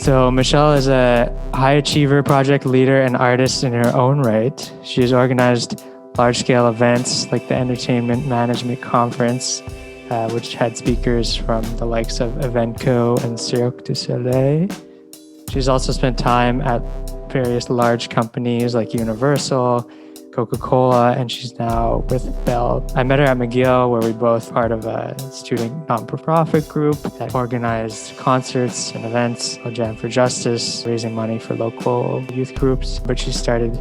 So Michelle is a high achiever, project leader, and artist in her own right. She has organized large-scale events like the Entertainment Management Conference, which had speakers from the likes of Eventco and Cirque du Soleil. She's also spent time at various large companies like Universal, Coca-Cola, and she's now with Bell. I met her at McGill, where we both part of a student non-profit group that organized concerts and events, Jam for Justice, raising money for local youth groups. But she started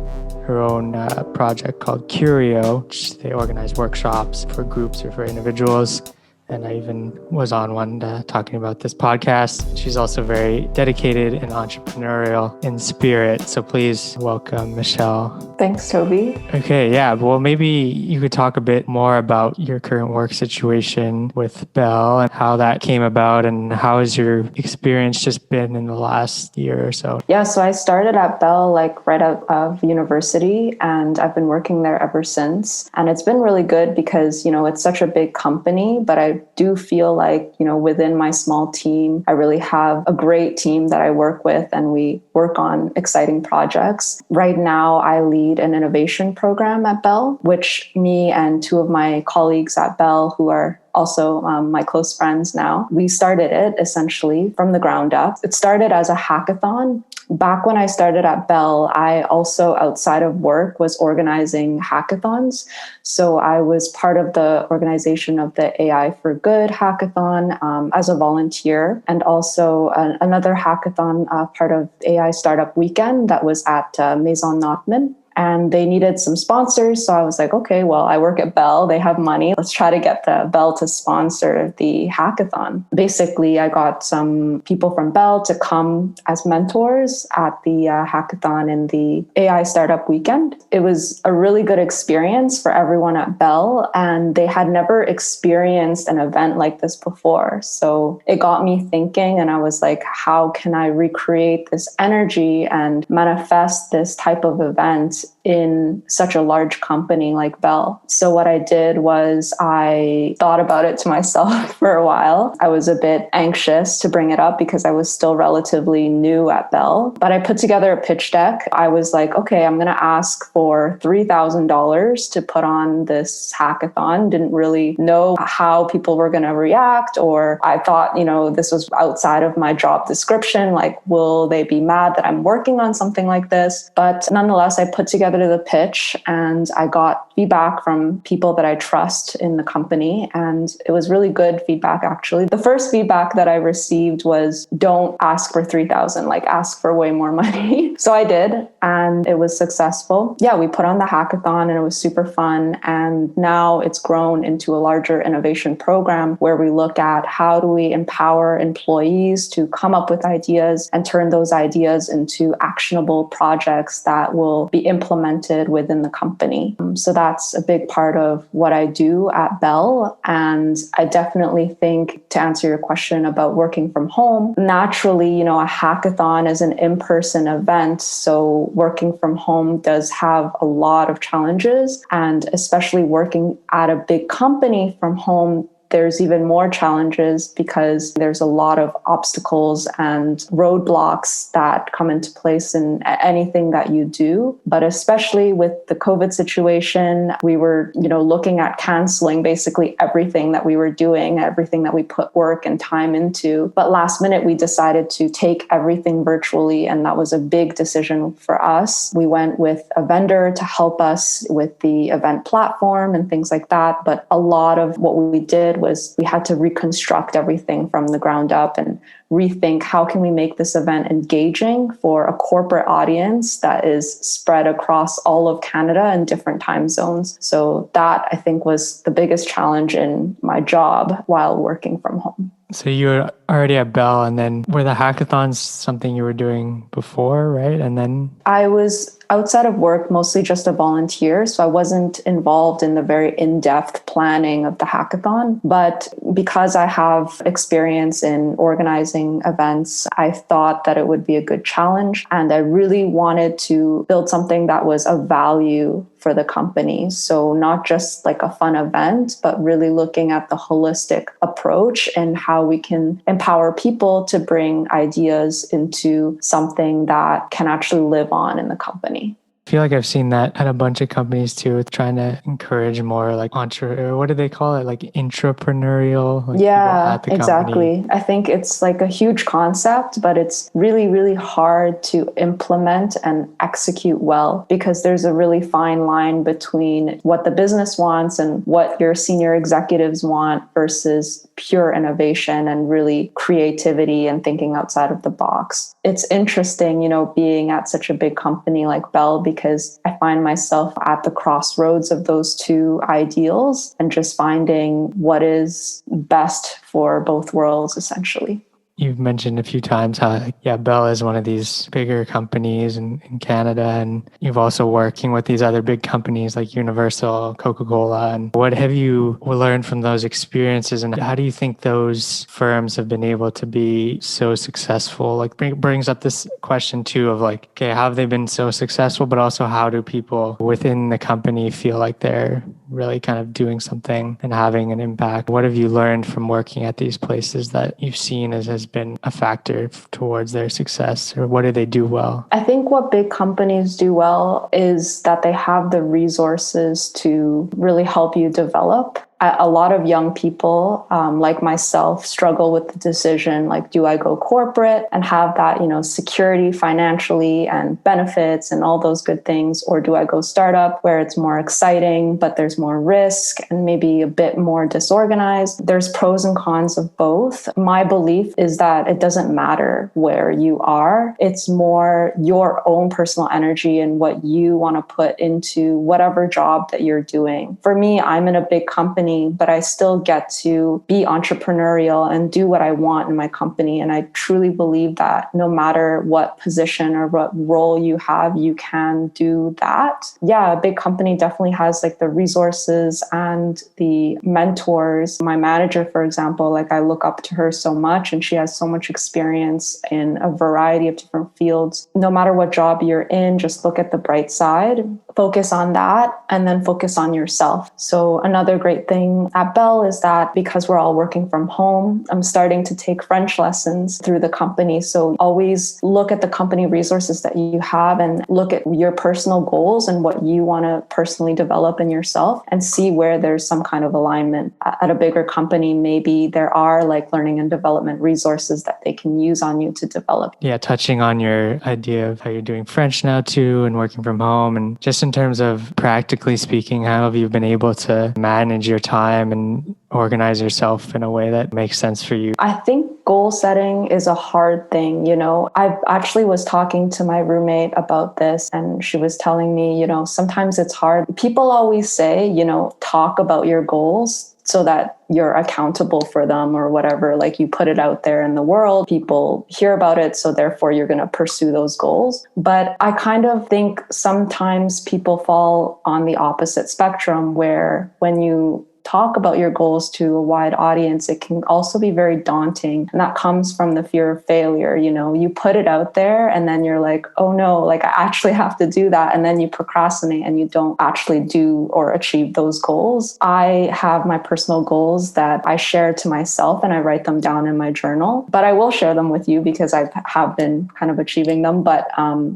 her own project called Curio, which they organize workshops for groups or for individuals. And I even was on one talking about this podcast. She's also very dedicated and entrepreneurial in spirit. So please welcome Michelle. Thanks, Toby. Okay, yeah. Well, maybe you could talk a bit more about your current work situation with Bell and how that came about, and how has your experience just been in the last year or so? Yeah, so I started at Bell right out of university, and I've been working there ever since. And it's been really good because, it's such a big company, but I do feel like, within my small team, I really have a great team that I work with, and we work on exciting projects. Right now, I lead an innovation program at Bell, which me and two of my colleagues at Bell, who are also my close friends now, we started it essentially from the ground up. It started as a hackathon. Back when I started at Bell, I also, outside of work, was organizing hackathons. So I was part of the organization of the AI for Good hackathon as a volunteer, and also another hackathon, part of AI Startup Weekend that was at Maison Notman. And they needed some sponsors. So I was like, okay, well, I work at Bell. They have money. Let's try to get the Bell to sponsor the hackathon. Basically, I got some people from Bell to come as mentors at the hackathon in the AI Startup Weekend. It was a really good experience for everyone at Bell, and they had never experienced an event like this before. So it got me thinking, and I was like, how can I recreate this energy and manifest this type of event in such a large company like Bell? So what I did was I thought about it to myself for a while. I was a bit anxious to bring it up because I was still relatively new at Bell, but I put together a pitch deck. I was like, okay, I'm going to ask for $3,000 to put on this hackathon. Didn't really know how people were going to react, or I thought, this was outside of my job description. Like, will they be mad that I'm working on something like this? But nonetheless, I put together the pitch, and I got feedback from people that I trust in the company, and it was really good feedback, actually. The first feedback that I received was, don't ask for $3,000, ask for way more money. So I did, and it was successful. Yeah, we put on the hackathon, and it was super fun, and now it's grown into a larger innovation program where we look at how do we empower employees to come up with ideas and turn those ideas into actionable projects that will be implemented within the company. So that's a big part of what I do at Bell. And I definitely think, to answer your question about working from home, naturally, a hackathon is an in-person event. So working from home does have a lot of challenges. And especially working at a big company from home, there's even more challenges because there's a lot of obstacles and roadblocks that come into place in anything that you do. But especially with the COVID situation, we were, looking at canceling basically everything that we were doing, everything that we put work and time into. But last minute, we decided to take everything virtually, and that was a big decision for us. We went with a vendor to help us with the event platform and things like that. But a lot of what we did was we had to reconstruct everything from the ground up and rethink how can we make this event engaging for a corporate audience that is spread across all of Canada in different time zones. So that, I think, was the biggest challenge in my job while working from home. So you were already at Bell, and then were the hackathons something you were doing before, right? And then I was outside of work, mostly just a volunteer. So I wasn't involved in the very in-depth planning of the hackathon. But because I have experience in organizing events, I thought that it would be a good challenge. And I really wanted to build something that was of value for the company. So not just like a fun event, but really looking at the holistic approach and how we can empower people to bring ideas into something that can actually live on in the company. I feel like I've seen that at a bunch of companies too, with trying to encourage more like what do they call it? Like intrapreneurial, like people at the company. Exactly. I think it's like a huge concept, but it's really, really hard to implement and execute well because there's a really fine line between what the business wants and what your senior executives want versus pure innovation and really creativity and thinking outside of the box. It's interesting, being at such a big company like Bell, because I find myself at the crossroads of those two ideals and just finding what is best for both worlds, essentially. You've mentioned a few times how, Bell is one of these bigger companies in Canada, and you've also working with these other big companies like Universal, Coca-Cola. And what have you learned from those experiences, and how do you think those firms have been able to be so successful? Like, brings up this question too of like, okay, how have they been so successful, but also how do people within the company feel like they're really kind of doing something and having an impact? What have you learned from working at these places that you've seen has been a factor towards their success, or what do they do well? I think what big companies do well is that they have the resources to really help you develop. A lot of young people, like myself, struggle with the decision, like, do I go corporate and have that, security financially and benefits and all those good things? Or do I go startup where it's more exciting, but there's more risk and maybe a bit more disorganized? There's pros and cons of both. My belief is that it doesn't matter where you are. It's more your own personal energy and what you want to put into whatever job that you're doing. For me, I'm in a big company, but I still get to be entrepreneurial and do what I want in my company. And I truly believe that no matter what position or what role you have, you can do that. Yeah, a big company definitely has like the resources and the mentors. My manager, for example, like I look up to her so much, and she has so much experience in a variety of different fields. No matter what job you're in, just look at the bright side, focus on that, and then focus on yourself. So another great thing at Bell is that because we're all working from home, I'm starting to take French lessons through the company. So always look at the company resources that you have and look at your personal goals and what you want to personally develop in yourself and see where there's some kind of alignment. At a bigger company, maybe there are like learning and development resources that they can use on you to develop. Yeah, touching on your idea of how you're doing French now too and working from home, and just in terms of practically speaking, how have you been able to manage your time and organize yourself in a way that makes sense for you? I think goal setting is a hard thing. I actually was talking to my roommate about this, and she was telling me, sometimes it's hard. People always say, talk about your goals so that you're accountable for them or whatever. Like you put it out there in the world, people hear about it, so therefore you're going to pursue those goals. But I kind of think sometimes people fall on the opposite spectrum, where when you talk about your goals to a wide audience, it can also be very daunting. And that comes from the fear of failure. You put it out there and then you're like, oh no, like I actually have to do that. And then you procrastinate and you don't actually do or achieve those goals. I have my personal goals that I share to myself and I write them down in my journal, but I will share them with you because I have been kind of achieving them. But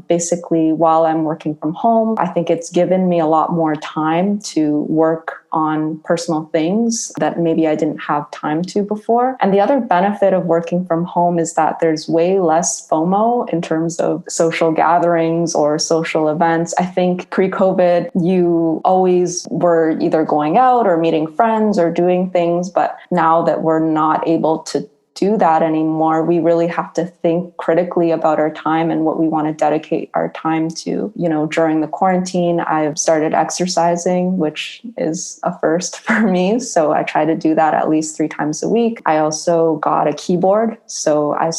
basically, while I'm working from home, I think it's given me a lot more time to work on personal things that maybe I didn't have time to before. And the other benefit of working from home is that there's way less FOMO in terms of social gatherings or social events. I think pre-COVID, you always were either going out or meeting friends or doing things. But now that we're not able to do that anymore, we really have to think critically about our time and what we want to dedicate our time to. During the quarantine, I've started exercising, which is a first for me. So I try to do that at least 3 times a week. I also got a keyboard. So I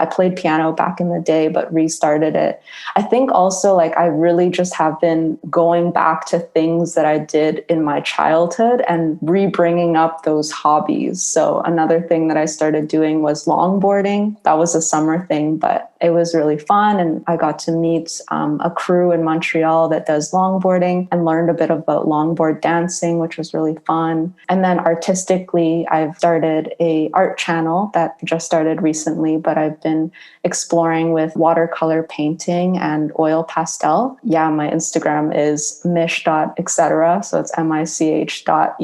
played piano back in the day, but restarted it. I think also I really just have been going back to things that I did in my childhood and re-bringing up those hobbies. So another thing that I started doing was longboarding. That was a summer thing, but it was really fun. And I got to meet a crew in Montreal that does longboarding and learned a bit about longboard dancing, which was really fun. And then artistically, I've started a art channel that just started recently, but I've been exploring with watercolor painting and oil pastel. Yeah, my Instagram is mish.etc. So it's mich.etc.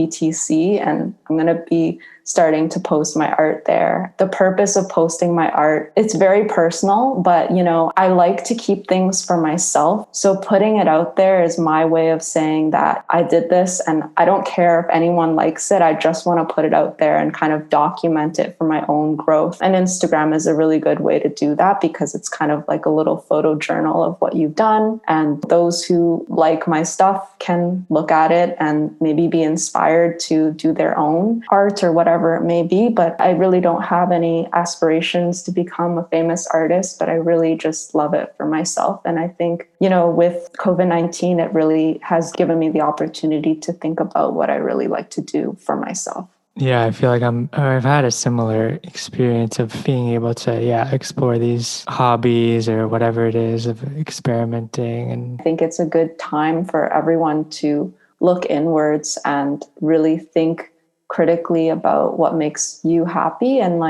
And I'm going to be starting to post my art there. The purpose of posting my art, it's very personal, but I like to keep things for myself. So putting it out there is my way of saying that I did this and I don't care if anyone likes it. I just want to put it out there and kind of document it for my own growth. And Instagram is a really good way to do that because it's kind of like a little photo journal of what you've done. And those who like my stuff can look at it and maybe be inspired to do their own art or whatever it may be. But I really don't have any aspirations to become a famous artist, but I really just love it for myself. And I think, with COVID-19, it really has given me the opportunity to think about what I really like to do for myself. Yeah, I feel like I've had a similar experience of being able to, explore these hobbies or whatever it is of experimenting. And I think it's a good time for everyone to look inwards and really think critically about what makes you happy and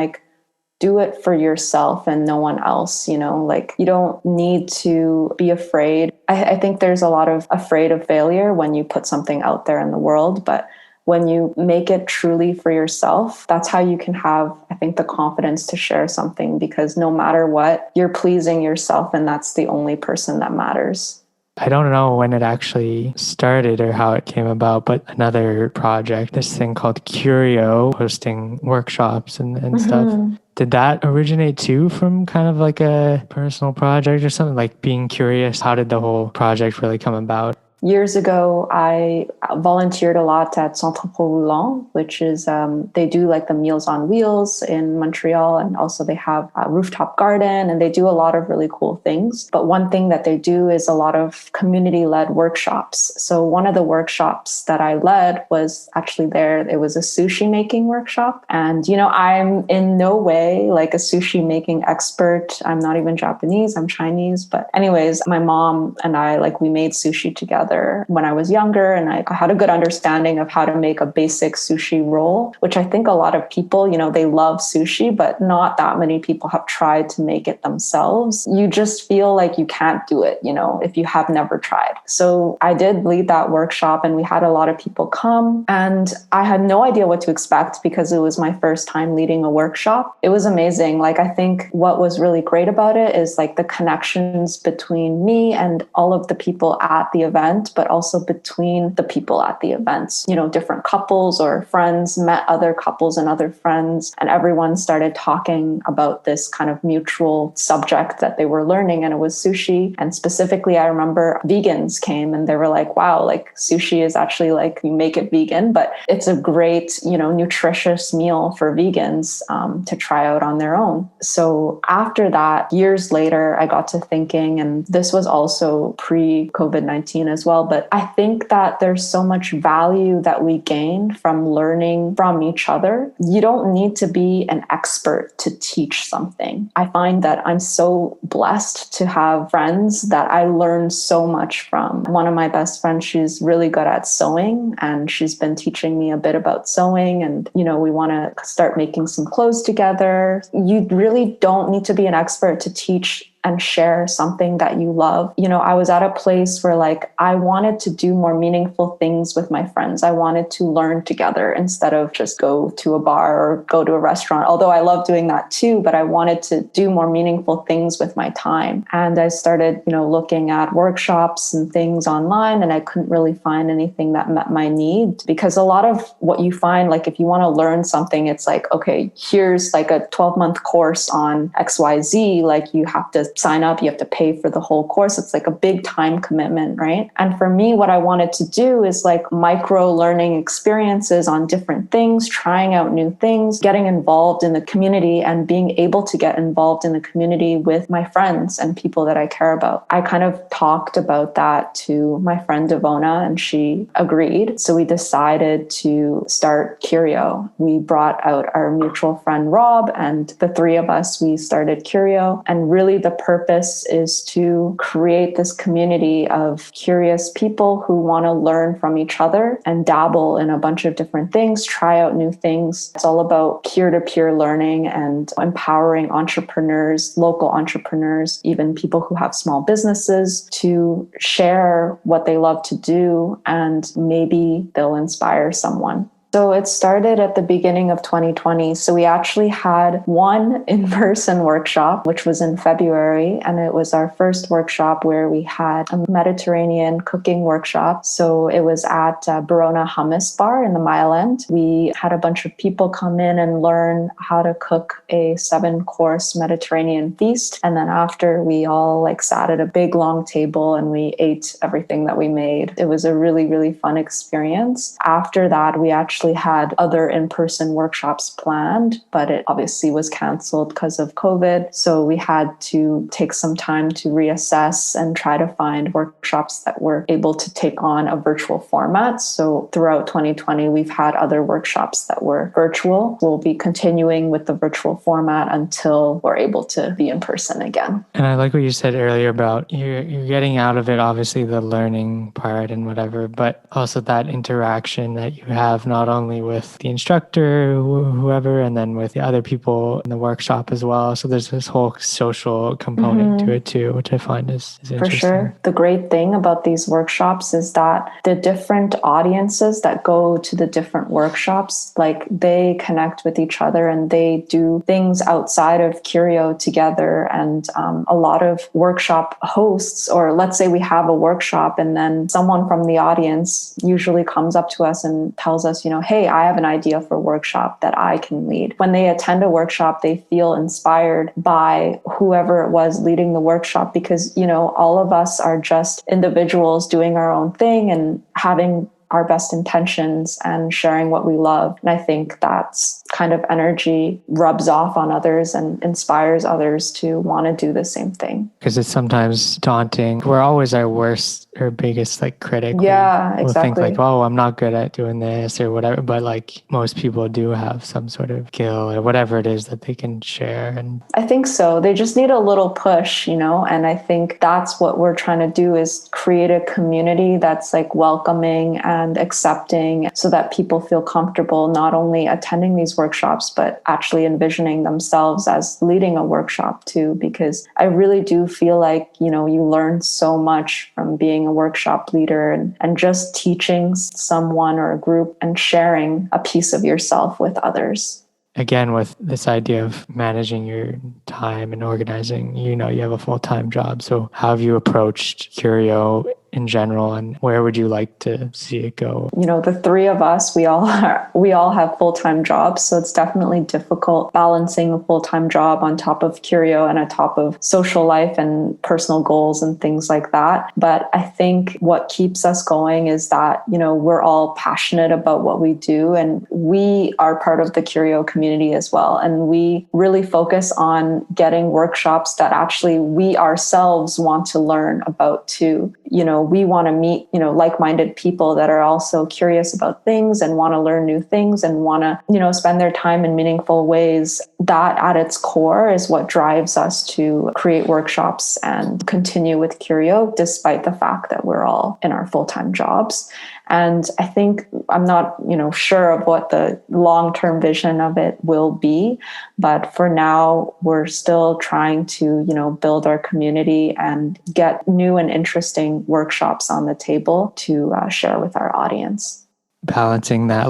do it for yourself and no one else. You don't need to be afraid. I think there's a lot of afraid of failure when you put something out there in the world, but when you make it truly for yourself, that's how you can have, I think, the confidence to share something, because no matter what, you're pleasing yourself and that's the only person that matters. I don't know when it actually started or how it came about, but another project, this thing called Curio, hosting workshops and stuff. Did that originate too from kind of like a personal project or something, like being curious? How did the whole project really come about? Years ago, I volunteered a lot at Centre Roulant, which is, they do like the Meals on Wheels in Montreal. And also they have a rooftop garden and they do a lot of really cool things. But one thing that they do is a lot of community-led workshops. So one of the workshops that I led was actually there. It was a sushi making workshop. And, I'm in no way like a sushi making expert. I'm not even Japanese, I'm Chinese. But anyways, my mom and I, we made sushi together when I was younger, and I had a good understanding of how to make a basic sushi roll, which I think a lot of people, they love sushi, but not that many people have tried to make it themselves. You just feel like you can't do it, if you have never tried. So I did lead that workshop and we had a lot of people come, and I had no idea what to expect because it was my first time leading a workshop. It was amazing. I think what was really great about it is the connections between me and all of the people at the event, but also between the people at the events. Different couples or friends met other couples and other friends, and everyone started talking about this kind of mutual subject that they were learning, and it was sushi. And specifically, I remember vegans came and they were like, wow, sushi is actually you make it vegan, but it's a great, nutritious meal for vegans to try out on their own. So after that, years later, I got to thinking, and this was also pre-COVID-19 as well, but I think that there's so much value that we gain from learning from each other. You don't need to be an expert to teach something. I find that I'm so blessed to have friends that I learn so much from. One of my best friends, she's really good at sewing, and she's been teaching me a bit about sewing, and we want to start making some clothes together. You really don't need to be an expert to teach and share something that you love. I was at a place where I wanted to do more meaningful things with my friends. I wanted to learn together instead of just go to a bar or go to a restaurant, although I love doing that too, but I wanted to do more meaningful things with my time. And I started, looking at workshops and things online, and I couldn't really find anything that met my needs, because a lot of what you find, if you want to learn something, it's okay, here's a 12-month course on XYZ, you have to sign up, you have to pay for the whole course. It's a big time commitment, right? And for me, what I wanted to do is micro learning experiences on different things, trying out new things, getting involved in the community, and being able to get involved in the community with my friends and people that I care about. I kind of talked about that to my friend Devona, and she agreed. So we decided to start Curio. We brought out our mutual friend Rob, and the three of us, we started Curio. And really the purpose is to create this community of curious people who want to learn from each other and dabble in a bunch of different things, try out new things. It's all about peer-to-peer learning and empowering entrepreneurs, local entrepreneurs, even people who have small businesses, to share what they love to do, and maybe they'll inspire someone. So it started at the beginning of 2020. So we actually had one in-person workshop, which was in February. And it was our first workshop where we had a Mediterranean cooking workshop. So it was at Barona Hummus Bar in the Mile End. We had a bunch of people come in and learn how to cook a 7-course Mediterranean feast. And then after, we all sat at a big long table and we ate everything that we made. It was a really, really fun experience. After that, we actually had other in-person workshops planned, but it obviously was canceled because of COVID. So we had to take some time to reassess and try to find workshops that were able to take on a virtual format. So throughout 2020, we've had other workshops that were virtual. We'll be continuing with the virtual format until we're able to be in person again. And I like what you said earlier about you're getting out of it, obviously the learning part and whatever, but also that interaction that you have not only with the instructor, whoever, and then with the other people in the workshop as well. So there's this whole social component to it too, which I find is interesting. For sure. The great thing about these workshops is that the different audiences that go to the different workshops, they connect with each other and they do things outside of Curio together. And a lot of workshop hosts, or let's say we have a workshop and then someone from the audience usually comes up to us and tells us, hey, I have an idea for a workshop that I can lead. When they attend a workshop, they feel inspired by whoever it was leading the workshop because, all of us are just individuals doing our own thing and having our best intentions and sharing what we love. And I think that's kind of energy rubs off on others and inspires others to want to do the same thing. Because it's sometimes daunting. We're always our worst or biggest critic. Yeah, we'll exactly. think oh, I'm not good at doing this or whatever. But most people do have some sort of skill or whatever it is that they can share. And I think so. They just need a little push, and I think that's what we're trying to do is create a community that's welcoming and accepting so that people feel comfortable not only attending these workshops, but actually envisioning themselves as leading a workshop too, because I really do feel you learn so much from being a workshop leader and just teaching someone or a group and sharing a piece of yourself with others. Again, with this idea of managing your time and organizing, you have a full-time job. So how have you approached Curio in general, and where would you like to see it go? The three of us, we all have full-time jobs, so it's definitely difficult balancing a full-time job on top of Curio and on top of social life and personal goals and things like that. But I think what keeps us going is that, we're all passionate about what we do, and we are part of the Curio community as well. And we really focus on getting workshops that actually we ourselves want to learn about too. We want to meet, like-minded people that are also curious about things and want to learn new things and want to, spend their time in meaningful ways. That at its core is what drives us to create workshops and continue with Curio, despite the fact that we're all in our full-time jobs. And I think I'm not, sure of what the long-term vision of it will be. But for now, we're still trying to, build our community and get new and interesting workshops on the table to share with our audience. Balancing that,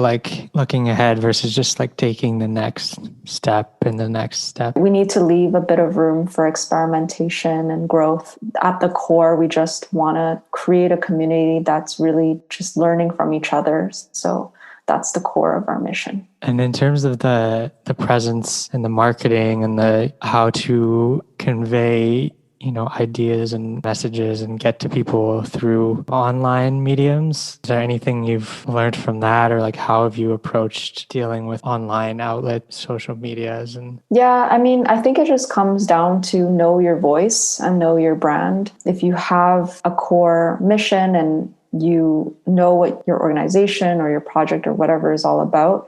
looking ahead versus just taking the next step and the next step. We need to leave a bit of room for experimentation and growth. At the core, we just want to create a community that's really just learning from each other. So that's the core of our mission. And in terms of the presence and the marketing and the how to convey ideas and messages and get to people through online mediums. Is there anything you've learned from that, or how have you approached dealing with online outlets, social medias? Yeah, I think it just comes down to know your voice and know your brand. If you have a core mission and you know what your organization or your project or whatever is all about,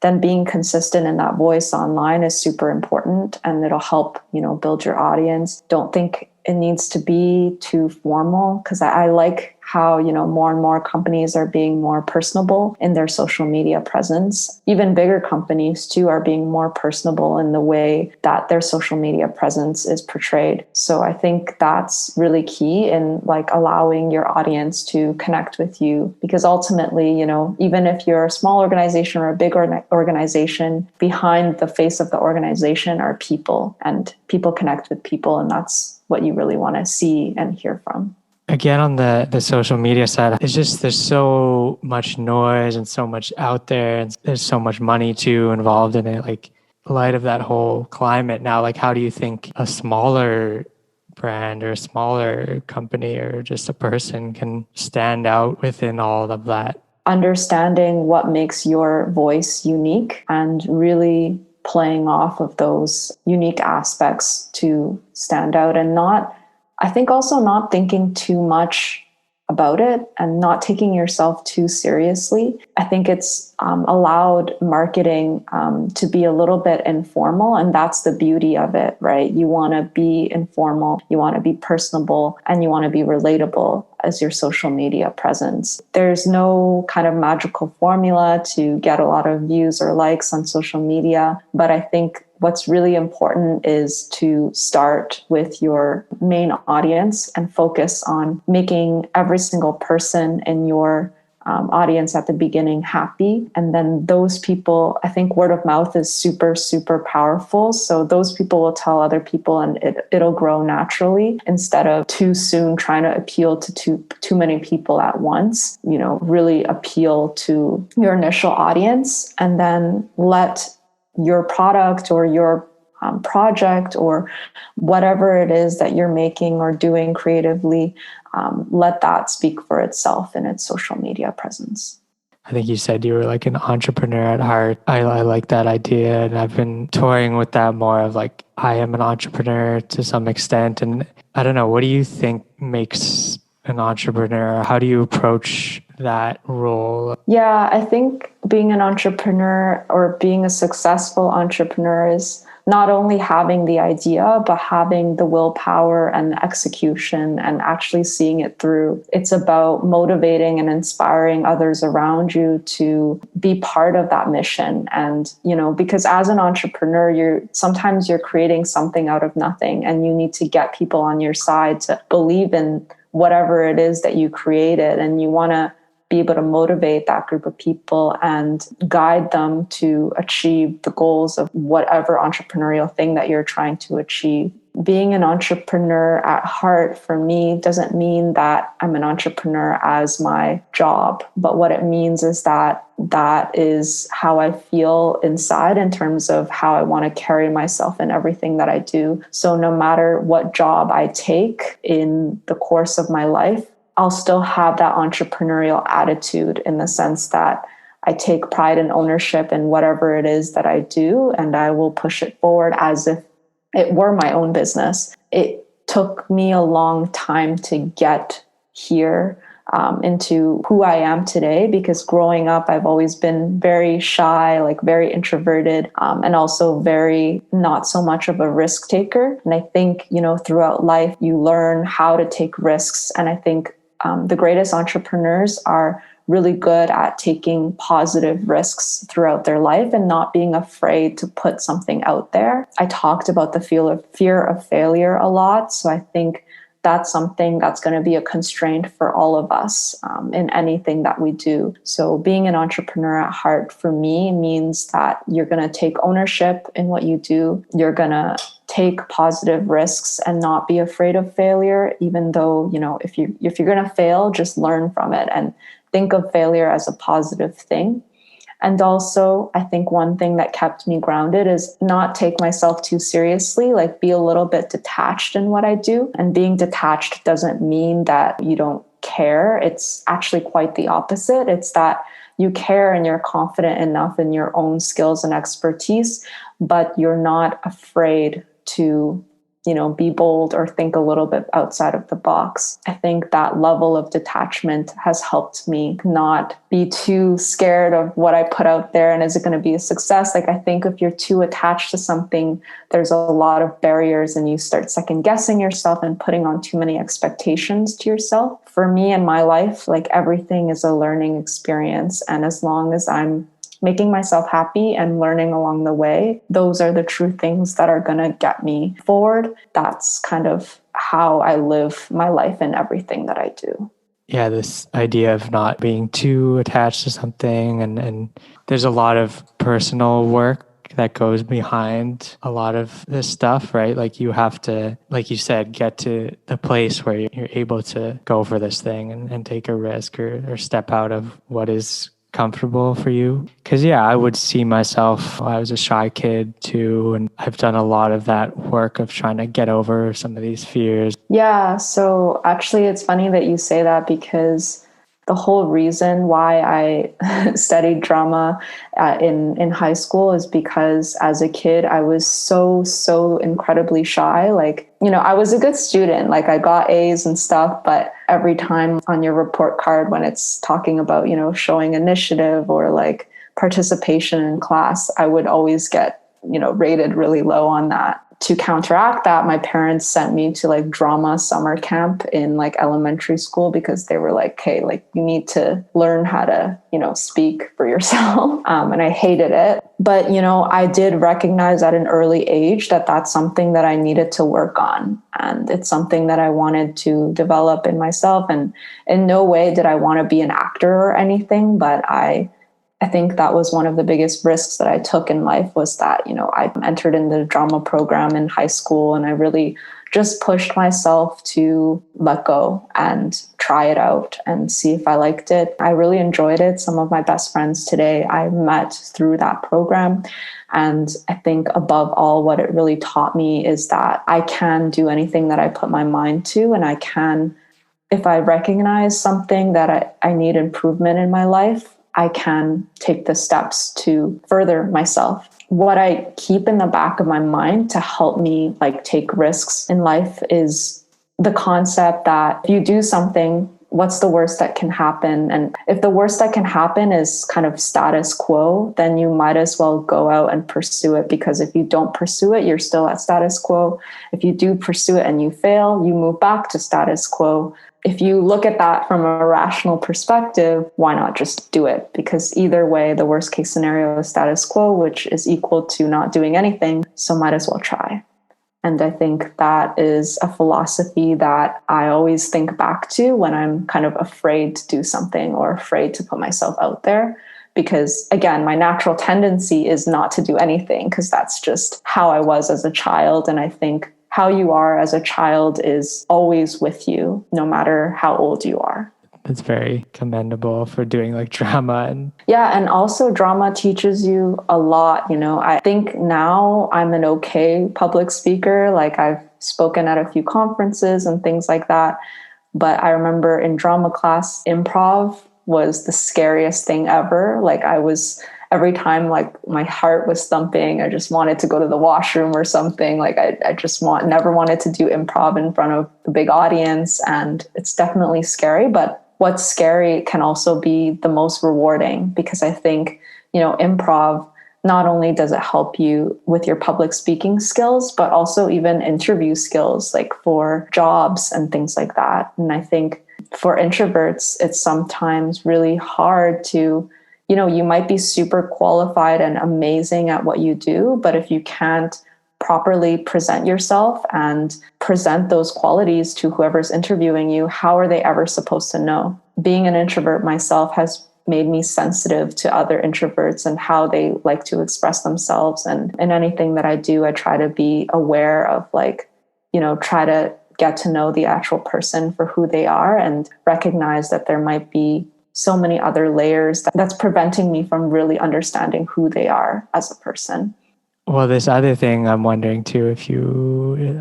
then being consistent in that voice online is super important, and it'll help, build your audience. Don't think it needs to be too formal, because I like how, more and more companies are being more personable in their social media presence. Even bigger companies too are being more personable in the way that their social media presence is portrayed. So I think that's really key in like allowing your audience to connect with you, because ultimately, even if you're a small organization or a big organization, behind the face of the organization are people, and people connect with people, and that's what you really want to see and hear from. Again, on the social media side, it's just there's so much noise and so much out there, and there's so much money too involved in it. Like, in light of that whole climate now, like how do you think a smaller brand or a smaller company or just a person can stand out within all of that? Understanding what makes your voice unique and really playing off of those unique aspects to stand out, and I think also not thinking too much about it and not taking yourself too seriously. I think it's allowed marketing to be a little bit informal, and that's the beauty of it, right? You want to be informal, you want to be personable, and you want to be relatable as your social media presence. There's no kind of magical formula to get a lot of views or likes on social media, but I think what's really important is to start with your main audience and focus on making every single person in your audience at the beginning happy. And then those people, I think word of mouth is super, super powerful. So those people will tell other people, and it'll grow naturally, instead of too soon trying to appeal to too many people at once. Really appeal to your initial audience, and then let your product or your project or whatever it is that you're making or doing creatively, let that speak for itself in its social media presence. I think you said you were like an entrepreneur at heart. I like that idea, and I've been toying with that more of like, I am an entrepreneur to some extent. And I don't know, what do you think makes an entrepreneur? How do you approach that role? Yeah, I think being an entrepreneur or being a successful entrepreneur is not only having the idea, but having the willpower and the execution and actually seeing it through. It's about motivating and inspiring others around you to be part of that mission. And, because as an entrepreneur, sometimes you're creating something out of nothing, and you need to get people on your side to believe in whatever it is that you created. And you want to be able to motivate that group of people and guide them to achieve the goals of whatever entrepreneurial thing that you're trying to achieve. Being an entrepreneur at heart for me doesn't mean that I'm an entrepreneur as my job, but what it means is that is how I feel inside in terms of how I want to carry myself in everything that I do. So no matter what job I take in the course of my life, I'll still have that entrepreneurial attitude, in the sense that I take pride and ownership in whatever it is that I do, and I will push it forward as if it were my own business. It took me a long time to get here into who I am today, because growing up, I've always been very shy, like very introverted, and also very not so much of a risk taker. And I think, throughout life, you learn how to take risks. And I think the greatest entrepreneurs are really good at taking positive risks throughout their life and not being afraid to put something out there. I talked about the fear of failure a lot. So I think that's something that's going to be a constraint for all of us in anything that we do. So being an entrepreneur at heart for me means that you're going to take ownership in what you do. You're going to take positive risks and not be afraid of failure, even though, if you're going to fail, just learn from it and think of failure as a positive thing. And also, I think one thing that kept me grounded is not take myself too seriously, like be a little bit detached in what I do. And being detached doesn't mean that you don't care. It's actually quite the opposite. It's that you care and you're confident enough in your own skills and expertise, but you're not afraid to be bold or think a little bit outside of the box. I think that level of detachment has helped me not be too scared of what I put out there and is it going to be a success. Like, I think if you're too attached to something, there's a lot of barriers and you start second guessing yourself and putting on too many expectations to yourself. For me in my life, like, everything is a learning experience. And as long as I'm making myself happy and learning along the way, those are the true things that are going to get me forward. That's kind of how I live my life in everything that I do. Yeah, this idea of not being too attached to something, and there's a lot of personal work that goes behind a lot of this stuff, right? Like, you have to, like you said, get to the place where you're able to go for this thing and take a risk or step out of what is comfortable for you. Because I would see myself, I was a shy kid too, and I've done a lot of that work of trying to get over some of these fears. Yeah, so actually it's funny that you say that, because the whole reason why I studied drama in high school is because as a kid, I was so incredibly shy. Like, I was a good student, like I got A's and stuff, but every time on your report card, when it's talking about, showing initiative or like participation in class, I would always get, rated really low on that. To counteract that, my parents sent me to like drama summer camp in like elementary school, because they were like, hey, like, you need to learn how to, speak for yourself. And I hated it. But, I did recognize at an early age that that's something that I needed to work on. And it's something that I wanted to develop in myself. And in no way did I want to be an actor or anything, but I think that was one of the biggest risks that I took in life, was that, I entered in the drama program in high school and I really just pushed myself to let go and try it out and see if I liked it. I really enjoyed it. Some of my best friends today I met through that program. And I think above all, what it really taught me is that I can do anything that I put my mind to, and I can, if I recognize something that I need improvement in my life, I can take the steps to further myself. What I keep in the back of my mind to help me like take risks in life is the concept that if you do something, what's the worst that can happen? And if the worst that can happen is kind of status quo, then you might as well go out and pursue it, because if you don't pursue it, you're still at status quo. If you do pursue it and you fail, you move back to status quo. If you look at that from a rational perspective, why not just do it? Because either way, the worst case scenario is status quo, which is equal to not doing anything. So might as well try. And I think that is a philosophy that I always think back to when I'm kind of afraid to do something or afraid to put myself out there. Because again, my natural tendency is not to do anything, because that's just how I was as a child. And I think how you are as a child is always with you, no matter how old you are. It's very commendable for doing like drama. And also drama teaches you a lot. I think now I'm an okay public speaker. Like, I've spoken at a few conferences and things like that. But I remember in drama class, improv was the scariest thing ever. Like, every time like my heart was thumping, I just wanted to go to the washroom or something. Like, I just never wanted to do improv in front of the big audience. And it's definitely scary, but what's scary can also be the most rewarding, because I think, improv, not only does it help you with your public speaking skills, but also even interview skills, like for jobs and things like that. And I think for introverts, it's sometimes really hard to, you might be super qualified and amazing at what you do, but if you can't properly present yourself and present those qualities to whoever's interviewing you, how are they ever supposed to know? Being an introvert myself has made me sensitive to other introverts and how they like to express themselves. And in anything that I do, I try to be aware of try to get to know the actual person for who they are and recognize that there might be so many other layers that's preventing me from really understanding who they are as a person. Well, this other thing I'm wondering too,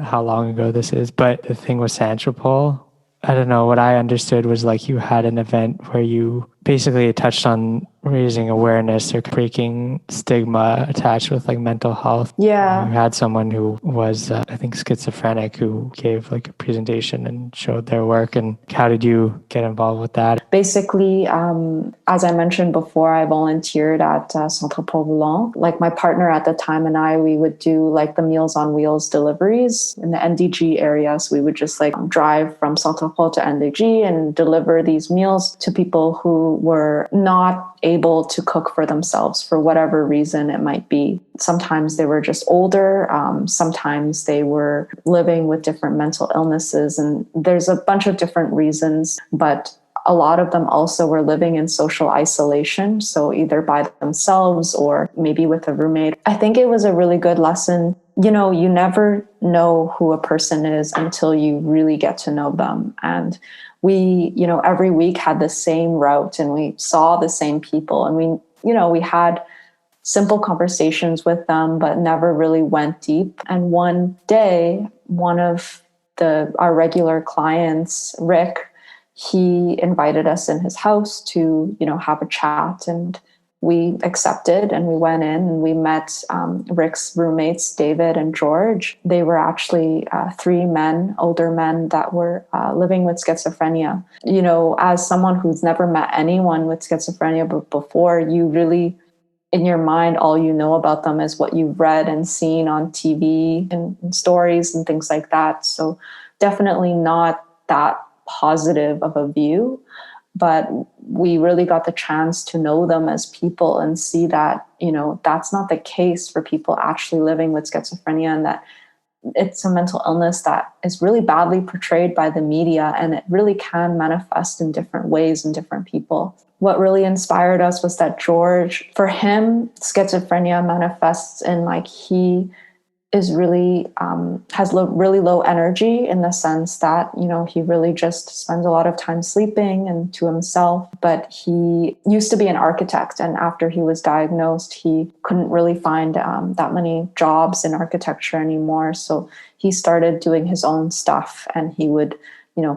how long ago this is, but the thing with Sanchopol, I don't know, what I understood was like you had an event where you basically touched on raising awareness or breaking stigma attached with like mental health. Yeah. You had someone who was, I think, schizophrenic who gave like a presentation and showed their work. And how did you get involved with that? Basically, as I mentioned before, I volunteered at Centre Paul Boulogne. Like my partner at the time and I, we would do like the Meals on Wheels deliveries in the NDG area. So we would just like drive from Centre Paul to NDG and deliver these meals to people who were not able to cook for themselves for whatever reason it might be. Sometimes they were just older. Sometimes they were living with different mental illnesses. And there's a bunch of different reasons, but a lot of them also were living in social isolation. So either by themselves or maybe with a roommate. I think it was a really good lesson. You know, you never know who a person is until you really get to know them. And we, you know, every week had the same route and we saw the same people and we had simple conversations with them, but never really went deep. And one day, one of our regular clients, Rick, he invited us in his house to, have a chat, and we accepted and we went in and we met Rick's roommates, David and George. They were actually three men, older men that were living with schizophrenia. You know, as someone who's never met anyone with schizophrenia before, you really, in your mind, all you know about them is what you've read and seen on TV and stories and things like that. So definitely not that positive of a view. But we really got the chance to know them as people and see that, that's not the case for people actually living with schizophrenia, and that it's a mental illness that is really badly portrayed by the media, and it really can manifest in different ways in different people. What really inspired us was that George, for him, schizophrenia manifests in he is really has really low energy, in the sense that, he really just spends a lot of time sleeping and to himself. But he used to be an architect, and after he was diagnosed, he couldn't really find that many jobs in architecture anymore. So he started doing his own stuff, and he would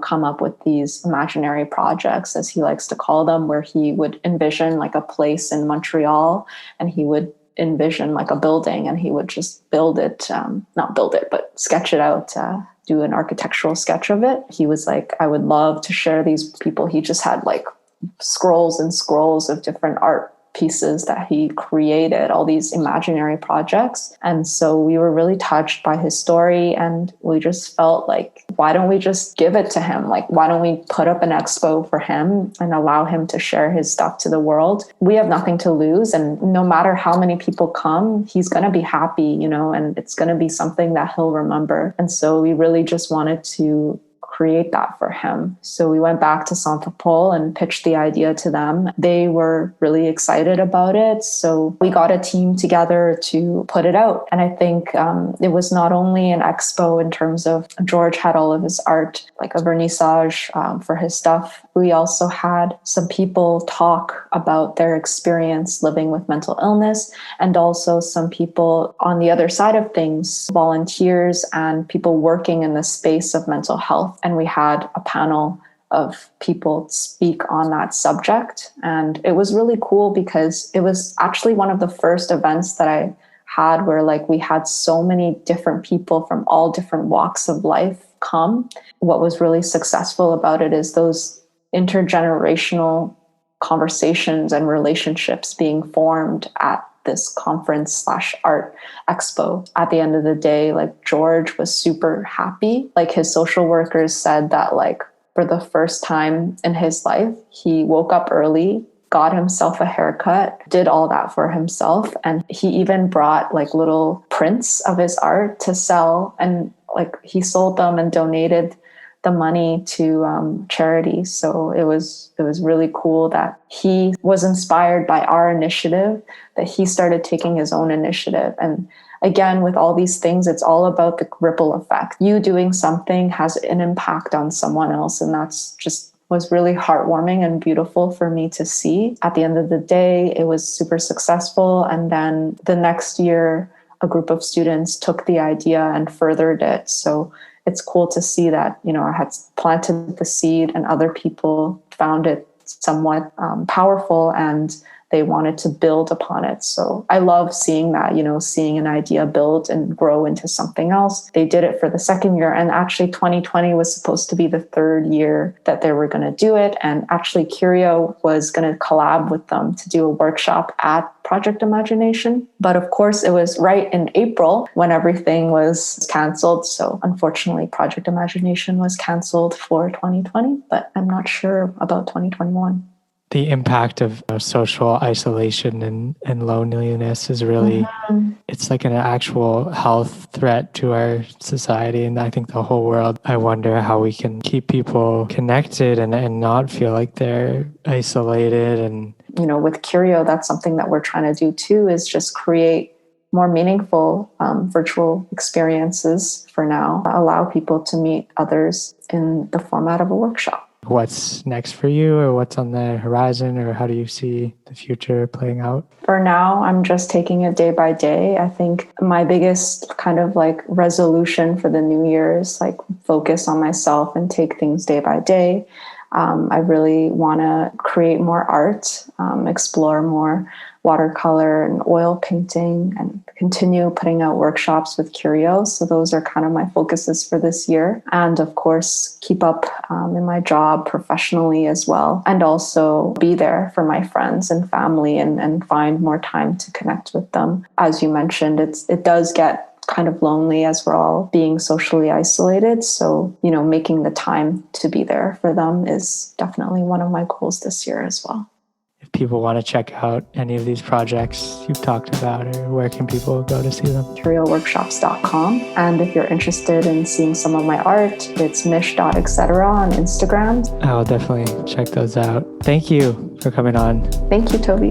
come up with these imaginary projects, as he likes to call them, where he would envision a place in Montreal, and he would envision a building, and he would just build it, not build it, but sketch it out, do an architectural sketch of it. He was like, I would love to share these people. He just had scrolls and scrolls of different art pieces that he created, all these imaginary projects. And so we were really touched by his story, and we just felt why don't we just give it to him? Why don't we put up an expo for him and allow him to share his stuff to the world? We have nothing to lose, and no matter how many people come, he's going to be happy, and it's going to be something that he'll remember. And so we really just wanted to create that for him. So we went back to Centre Paul and pitched the idea to them. They were really excited about it. So we got a team together to put it out. And I think it was not only an expo in terms of George had all of his art, like a vernissage for his stuff. We also had some people talk about their experience living with mental illness, and also some people on the other side of things, volunteers and people working in the space of mental health. And we had a panel of people speak on that subject. And it was really cool because it was actually one of the first events that I had where we had so many different people from all different walks of life come. What was really successful about it is those intergenerational conversations and relationships being formed at this conference/art expo. At the end of the day, George was super happy. His social workers said that for the first time in his life, he woke up early, got himself a haircut, did all that for himself. And he even brought little prints of his art to sell. And he sold them and donated the money to charity. So it was really cool that he was inspired by our initiative, that he started taking his own initiative. And again, with all these things, it's all about the ripple effect. You doing something has an impact on someone else. And that's just was really heartwarming and beautiful for me to see. At the end of the day, it was super successful. And then the next year, a group of students took the idea and furthered it. So it's cool to see that, I had planted the seed and other people found it somewhat powerful, and they wanted to build upon it. So I love seeing that, seeing an idea build and grow into something else. They did it for the second year, and actually 2020 was supposed to be the third year that they were going to do it. And actually Curio was going to collab with them to do a workshop at Project Imagination. But of course, it was right in April when everything was canceled. So unfortunately, Project Imagination was canceled for 2020, but I'm not sure about 2021. The impact of social isolation and loneliness is really, it's like an actual health threat to our society. And I think the whole world, I wonder how we can keep people connected and not feel like they're isolated. And with Curio, that's something that we're trying to do too, is just create more meaningful virtual experiences for now, allow people to meet others in the format of a workshop. What's next for you, or what's on the horizon, or how do you see the future playing out? For now, I'm just taking it day by day. I think my biggest kind of like resolution for the new year is like focus on myself and take things day by day. I really want to create more art, explore more watercolor and oil painting, and continue putting out workshops with Curio. So those are kind of my focuses for this year. And of course, keep up in my job professionally as well. And also be there for my friends and family and find more time to connect with them. As you mentioned, it does get kind of lonely as we're all being socially isolated. So, making the time to be there for them is definitely one of my goals this year as well. If people want to check out any of these projects you've talked about, or where can people go to see them? CurioWorkshops.com. And if you're interested in seeing some of my art, it's mish.etc. on Instagram. I'll definitely check those out. Thank you for coming on. Thank you, Toby.